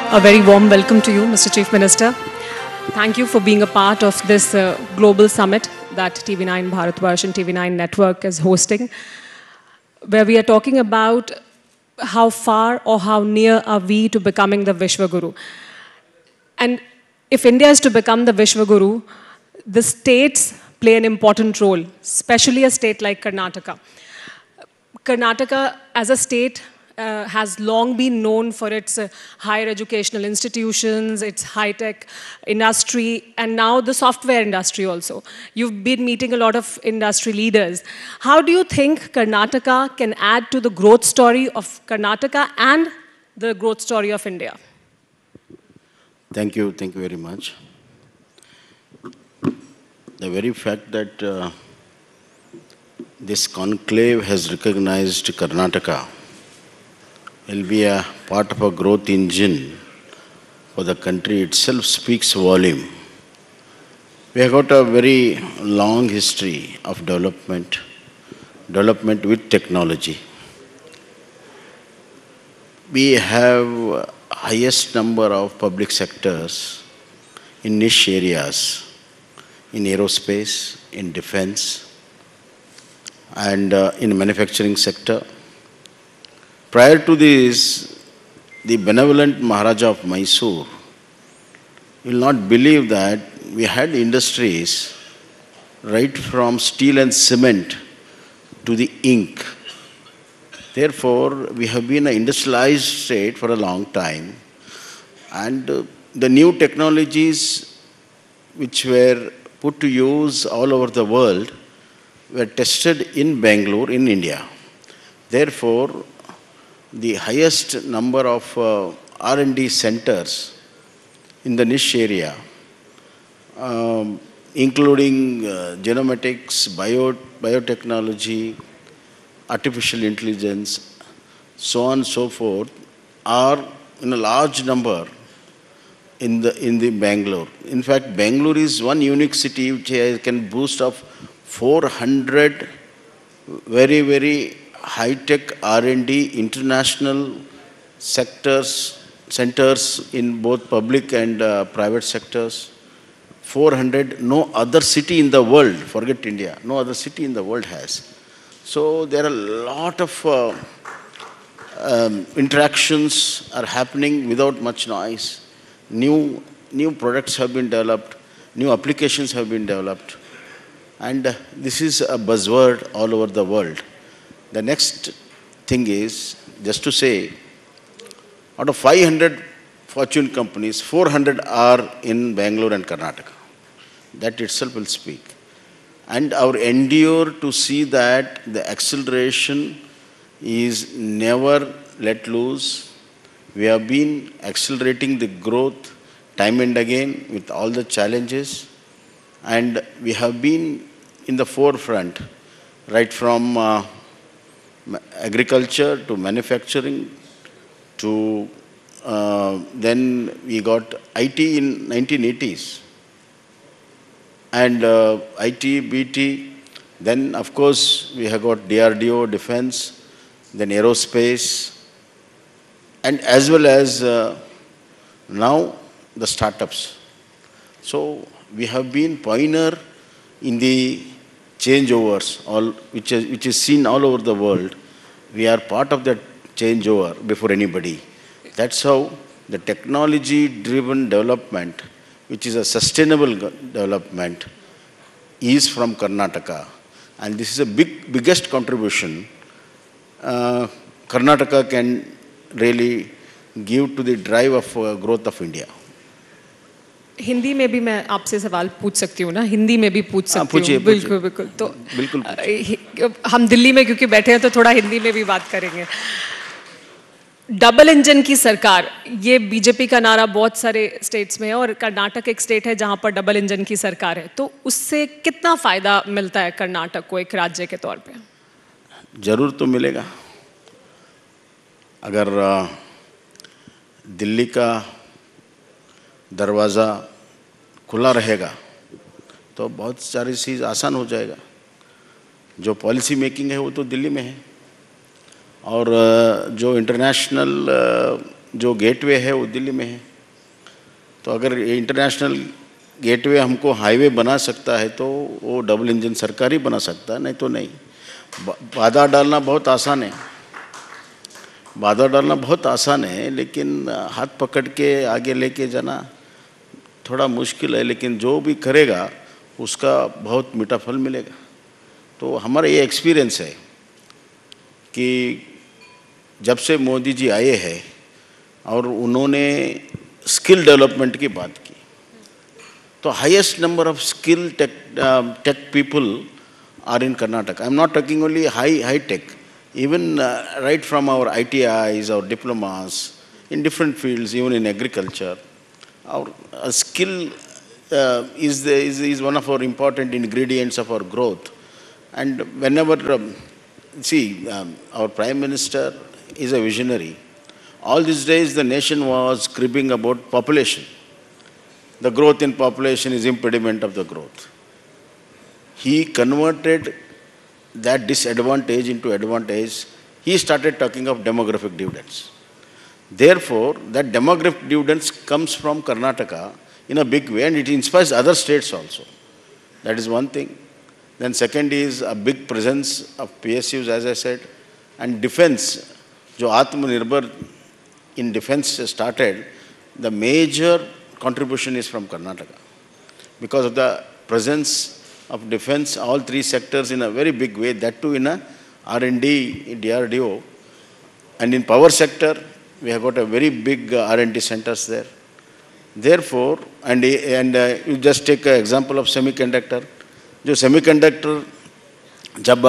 A very warm welcome to you, Mr. Chief Minister. Thank you for being a part of this global summit that TV9 Bharatvarsh and TV9 Network is hosting, where we are talking about how far or how near are we to becoming the Vishwaguru. And if India is to become the Vishwaguru, the states play an important role, especially a state like Karnataka. Karnataka, as a state, has long been known for its higher educational institutions, its high-tech industry, and now the software industry also. You've been meeting a lot of industry leaders. How do you think Karnataka can add to the growth story of Karnataka and the growth story of India? Thank you very much. The very fact that this conclave has recognized Karnataka will be a part of a growth engine for the country itself speaks volume. We have got a very long history of development with technology. We have highest number of public sectors in niche areas, in aerospace, in defense, and in manufacturing sector. Prior to this, the benevolent Maharaja of Mysore, you will not believe that we had industries right from steel and cement to the ink. Therefore, we have been an industrialized state for a long time, and the new technologies which were put to use all over the world were tested in Bangalore, in India. Therefore, the highest number of R&D centers in the niche area, including genomics, biotechnology, artificial intelligence, so on and so forth, are in a large number in the Bangalore. In fact, Bangalore is one unique city which can boast of 400 very high-tech R&D international centers in both public and private sectors. 400, no other city in the world, forget India, no other city in the world has. So there are a lot of interactions are happening without much noise. New products have been developed, new applications have been developed, and this is a buzzword all over the world. The next thing is, just to say, out of 500 Fortune companies, 400 are in Bangalore and Karnataka. That itself will speak. And our endeavor to see that the acceleration is never let loose. We have been accelerating the growth time and again with all the challenges. And we have been in the forefront, right from agriculture to manufacturing to then we got IT in 1980s and IT, BT, then of course we have got DRDO, defense, then aerospace, and as well as now the startups. So we have been pioneer in the changeovers, which is seen all over the world. We are part of that changeover before anybody. That's how the technology-driven development, which is a sustainable development, is from Karnataka. And this is a biggest contribution Karnataka can really give to the drive of growth of India. Hindi में भी मैं आपसे सवाल पूछ सकती हूँ ना, हिंदी में भी पूछ सकती हूँ, बिल्कुल तो हम दिल्ली में क्योंकि बैठे हैं तो थोड़ा हिंदी में भी बात करेंगे। डबल इंजन की सरकार, ये बीजेपी का नारा बहुत सारे स्टेट्स में है और कर्नाटक एक स्टेट है जहाँ पर डबल इंजन की सरकार है, तो उससे कितना फायदा मिलता है कर्नाटक को एक राज्य के तौर पे? जरूर तो मिलेगा। अगर दिल्ली का दरवाज़ा खुला रहेगा तो बहुत सारी चीज़ आसान हो जाएगा। जो पॉलिसी मेकिंग है वो तो दिल्ली में है और जो इंटरनेशनल जो गेटवे है वो दिल्ली में है। तो अगर इंटरनेशनल गेटवे हमको हाईवे बना सकता है तो वो डबल इंजन सरकार ही बना सकता है, नहीं तो नहीं। बाधा डालना बहुत आसान है, बाधा डालना बहुत आसान है, लेकिन हाथ पकड़ के आगे लेके जाना थोड़ा मुश्किल है। लेकिन जो भी करेगा उसका बहुत मीठा फल मिलेगा। तो हमारा ये एक्सपीरियंस है कि जब से मोदी जी आए हैं और उन्होंने स्किल डेवलपमेंट की बात की, तो highest number of skill tech people are in Karnataka. I am not talking only high tech, even right from our ITIs, our diplomas in different fields, even in agriculture, our skill is one of our important ingredients of our growth. And whenever, our Prime Minister is a visionary. All these days the nation was cribbing about population. The growth in population is impediment of the growth. He converted that disadvantage into advantage. He started talking of demographic dividends. Therefore, that demographic dividends comes from Karnataka in a big way, and it inspires other states also. That is one thing. Then second is a big presence of PSUs, as I said, and defense. Jo Atmanirbhar in defense started, the major contribution is from Karnataka. Because of the presence of defense, all three sectors in a very big way, that too in a R&D, DRDO. And in power sector, we have got a very big R&D centers there. Therefore, and you just take an example of semiconductor. जो semiconductor, जब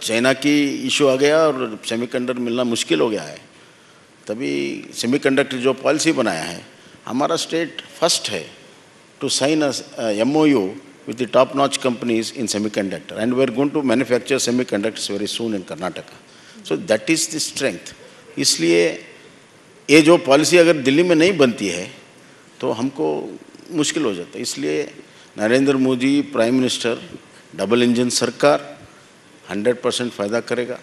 China की issue आ गया और semiconductor मिलना मुश्किल हो गया है, तभी semiconductor जो पॉलिसी बनाया है, हमारा स्टेट फर्स्ट है to sign a MOU with the top-notch companies in semiconductor, and we are going to manufacture semiconductors very soon in Karnataka. So that is the strength. इसलिए ये जो पॉलिसी अगर दिल्ली में नहीं बनती है तो हमको मुश्किल हो जाता है। इसलिए Narendra Modi prime minister, double engine सरकार 100% फ़ायदा करेगा।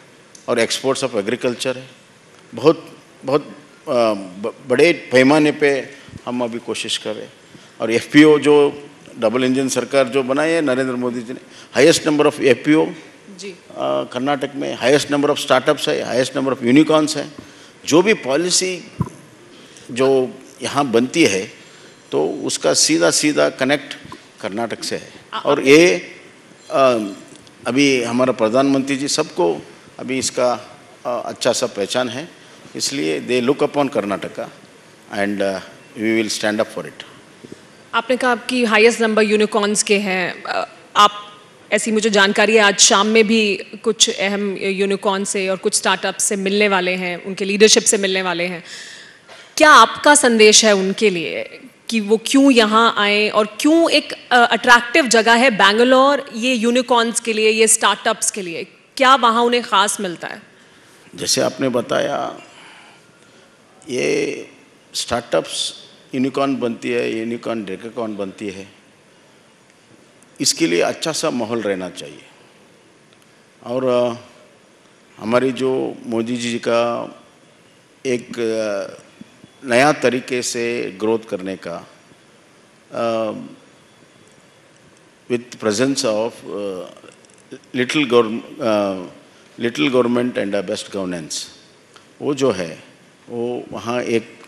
और एक्सपोर्ट्स ऑफ एग्रीकल्चर है, बहुत बहुत बड़े पैमाने पे हम अभी कोशिश कर रहे हैं। और FPO जो डबल इंजन सरकार जो बनाई है नरेंद्र मोदी जी ने, हाईएस्ट नंबर ऑफ FPO जी कर्नाटक में, हाईएस्ट नंबर ऑफ स्टार्टअप्स है, हाईएस्ट नंबर ऑफ यूनिकॉर्न्स है। जो भी पॉलिसी जो यहाँ बनती है तो उसका सीधा सीधा कनेक्ट कर्नाटक से है। और ये अभी हमारा प्रधानमंत्री जी सबको अभी इसका अच्छा सा पहचान है, इसलिए they look upon Karnataka and we will stand up for it. आपने कहा आपकी हाईएस्ट नंबर यूनिकॉर्न्स के हैं, आप ऐसी मुझे जानकारी है आज शाम में भी कुछ अहम यूनिकॉर्न से और कुछ स्टार्टअप से मिलने वाले हैं, उनके लीडरशिप से मिलने वाले हैं। क्या आपका संदेश है उनके लिए कि वो क्यों यहाँ आए और क्यों एक अट्रैक्टिव जगह है बैंगलोर ये यूनिकॉर्न्स के लिए, ये स्टार्टअप्स के लिए, क्या वहाँ उन्हें ख़ास मिलता है? जैसे आपने बताया, ये स्टार्टअप्स यूनिकॉर्न बनती है, यूनिकॉर्न डेकाकॉर्न बनती है, इसके लिए अच्छा सा माहौल रहना चाहिए। और हमारी जो मोदी जी का एक नया तरीके से ग्रोथ करने का with presence of little government and best governance, वो जो है वो वहाँ एक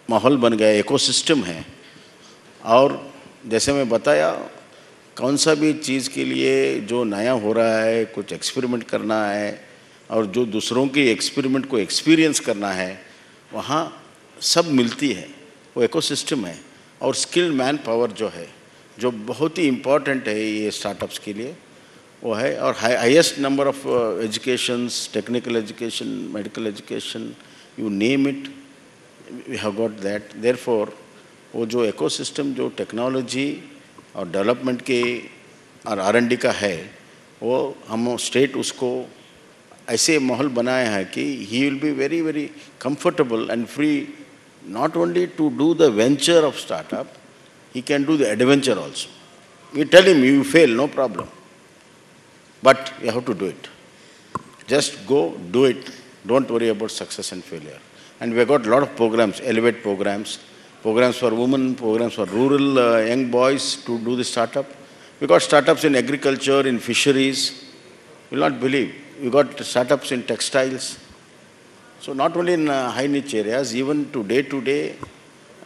माहौल बन गया, इकोसिस्टम है। और जैसे मैं बताया, कौन सा भी चीज़ के लिए जो नया हो रहा है, कुछ एक्सपेरिमेंट करना है और जो दूसरों के एक्सपेरिमेंट को एक्सपीरियंस करना है, वहाँ सब मिलती है, वो इकोसिस्टम है। और स्किल्ड मैन पावर जो है, जो बहुत ही इम्पॉर्टेंट है ये स्टार्टअप्स के लिए, वो है। और highest number of educations, technical education, medical education, you name it, we have got that. Therefore वो जो इकोसिस्टम जो टेक्नोलॉजी और डेवलपमेंट के और R&D का है, वो हम स्टेट उसको ऐसे माहौल बनाया है कि he will be very very comfortable and free, not only to do the venture of startup, he can do the adventure also. We tell him, you fail, no problem, but you have to do it. Just go, do it. Don't worry about success and failure. And we have got a lot of programs, Elevate programs, programs for women, programs for rural young boys to do the startup. We got startups in agriculture, in fisheries. You will not believe. We got startups in textiles. So not only in high niche areas, even to day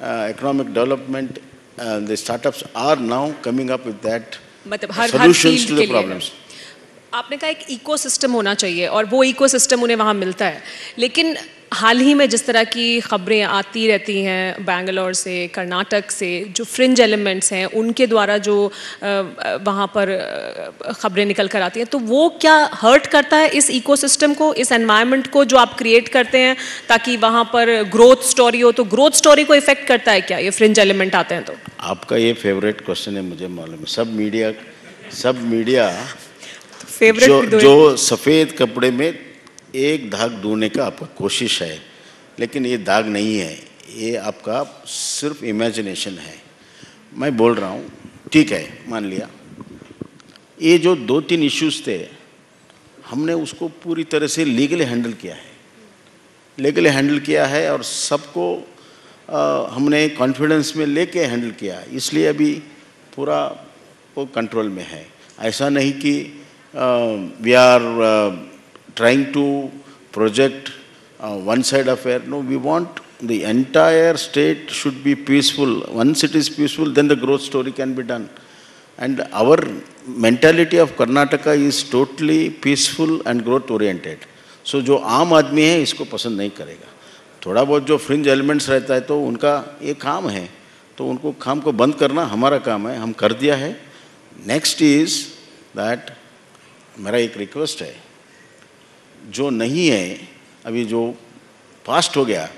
economic development, the startups are now coming up with that solutions to the problems. आपने कहा एक ecosystem होना चाहिए और वो ecosystem उन्हें वहाँ मिलता है, लेकिन हाल ही में जिस तरह की खबरें आती रहती हैं बैंगलोर से, कर्नाटक से, जो फ्रिंज एलिमेंट्स हैं उनके द्वारा जो वहाँ पर खबरें निकल कर आती हैं, तो वो क्या हर्ट करता है इस इकोसिस्टम को, इस एनवायरनमेंट को जो आप क्रिएट करते हैं ताकि वहाँ पर ग्रोथ स्टोरी हो, तो ग्रोथ स्टोरी को इफेक्ट करता है क्या ये फ्रिंज एलिमेंट आते हैं? तो आपका ये फेवरेट क्वेश्चन है, मुझे मालूम है। सब मीडिया जो सफ़ेद कपड़े में एक दाग ढूंढने का आपका कोशिश है, लेकिन ये दाग नहीं है, ये आपका सिर्फ इमेजिनेशन है। मैं बोल रहा हूँ, ठीक है, मान लिया ये जो 2-3 इश्यूज थे, हमने उसको पूरी तरह से लीगली हैंडल किया है और सबको हमने कॉन्फिडेंस में लेके हैंडल किया, इसलिए अभी पूरा वो कंट्रोल में है। ऐसा नहीं कि we are trying to project one side affair. No, we want the entire state should be peaceful. Once it is peaceful, then the growth story can be done. And our mentality of Karnataka is totally peaceful and growth oriented. So जो आम आदमी है इसको पसंद नहीं करेगा। थोड़ा बहुत जो फ्रिंज एलिमेंट्स रहता है तो उनका ये काम है, तो उनको काम को बंद करना हमारा काम है, हम कर दिया है। नेक्स्ट इज दैट मेरा एक रिक्वेस्ट है, जो नहीं है अभी, जो पास्ट हो गया,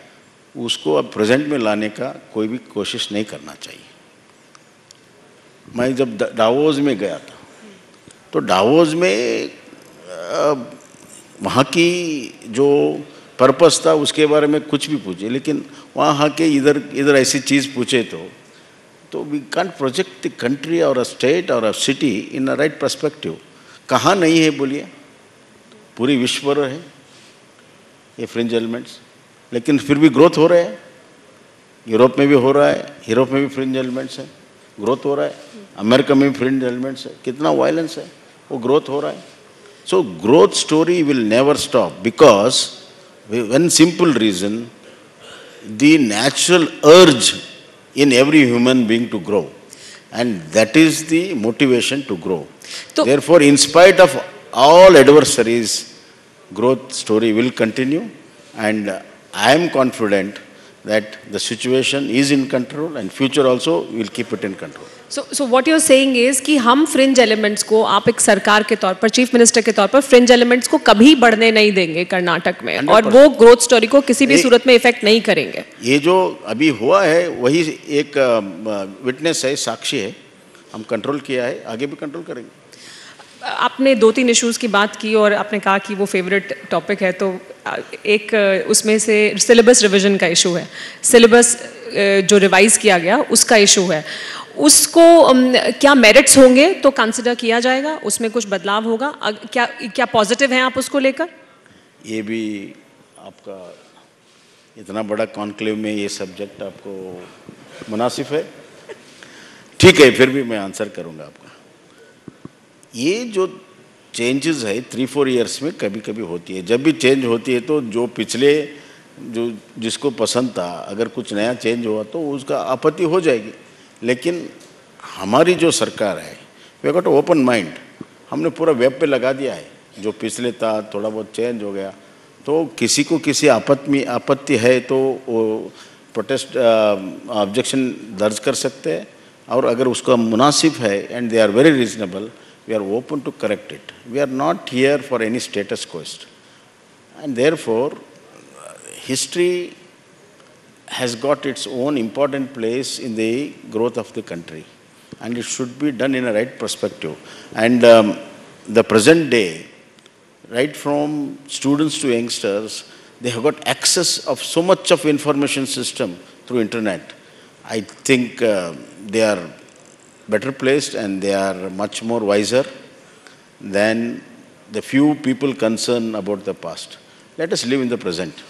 उसको अब प्रेजेंट में लाने का कोई भी कोशिश नहीं करना चाहिए। मैं जब डावोस में गया था, तो डावोस में वहाँ की जो पर्पस था उसके बारे में कुछ भी पूछे, लेकिन वहाँ के इधर ऐसी चीज़ पूछे तो we can't project the country और अ स्टेट और a city in a right perspective. कहाँ नहीं है बोलिए? पूरी विश्व पर है ये फ्रिंज एलिमेंट्स, लेकिन फिर भी ग्रोथ हो रहा है। यूरोप में भी हो रहा है, यूरोप में भी फ्रिंज एलिमेंट्स है, ग्रोथ हो रहा है। अमेरिका में भी फ्रिंज एलिमेंट्स है, कितना वायलेंस है, वो ग्रोथ हो रहा है। So growth story will never stop, because one simple reason, the natural urge in every human being to grow, and that is the motivation to grow. Therefore, in spite of all adversaries, growth story will continue, and I am confident that the situation is in control and future also will keep it in control. So what you're saying is कि हम fringe elements को, आप एक सरकार के तौर पर, chief minister के तौर पर, फ्रिंज एलिमेंट्स को कभी बढ़ने नहीं देंगे कर्नाटक में, और वो ग्रोथ स्टोरी को किसी भी सूरत में इफेक्ट नहीं करेंगे। ये जो अभी हुआ है वही एक विटनेस है, साक्षी है। हम कंट्रोल किया है, आगे भी कंट्रोल करेंगे। आपने 2-3 इश्यूज की बात की और आपने कहा कि वो फेवरेट टॉपिक है, तो एक उसमें से सिलेबस रिवीजन का इशू है। सिलेबस जो रिवाइज किया गया उसका इशू है, उसको क्या मेरिट्स होंगे तो कंसिडर किया जाएगा, उसमें कुछ बदलाव होगा, क्या पॉजिटिव हैं आप उसको लेकर? ये भी आपका इतना बड़ा कॉन्क्लेव में ये सब्जेक्ट आपको मुनासिब है, ठीक है, फिर भी मैं आंसर करूंगा आपका। ये जो चेंजेस है 3-4 इयर्स में कभी कभी होती है। जब भी चेंज होती है तो जो पिछले जो जिसको पसंद था, अगर कुछ नया चेंज हुआ तो उसका आपत्ति हो जाएगी। लेकिन हमारी जो सरकार है, वी गॉट ओपन माइंड, हमने पूरा वेब पे लगा दिया है। जो पिछले था थोड़ा बहुत चेंज हो गया, तो किसी को किसी आपत्ति है तो वो प्रोटेस्ट ऑब्जेक्शन दर्ज कर सकते हैं, और अगर उसका मुनासिब है and they are very reasonable, we are open to correct it. We are not here for any status cost, and therefore history has got its own important place in the growth of the country, and it should be done in a right perspective. And the present day, right from students to youngsters, they have got access of so much of information system through internet. I think they are better placed and they are much more wiser than the few people concerned about the past. Let us live in the present.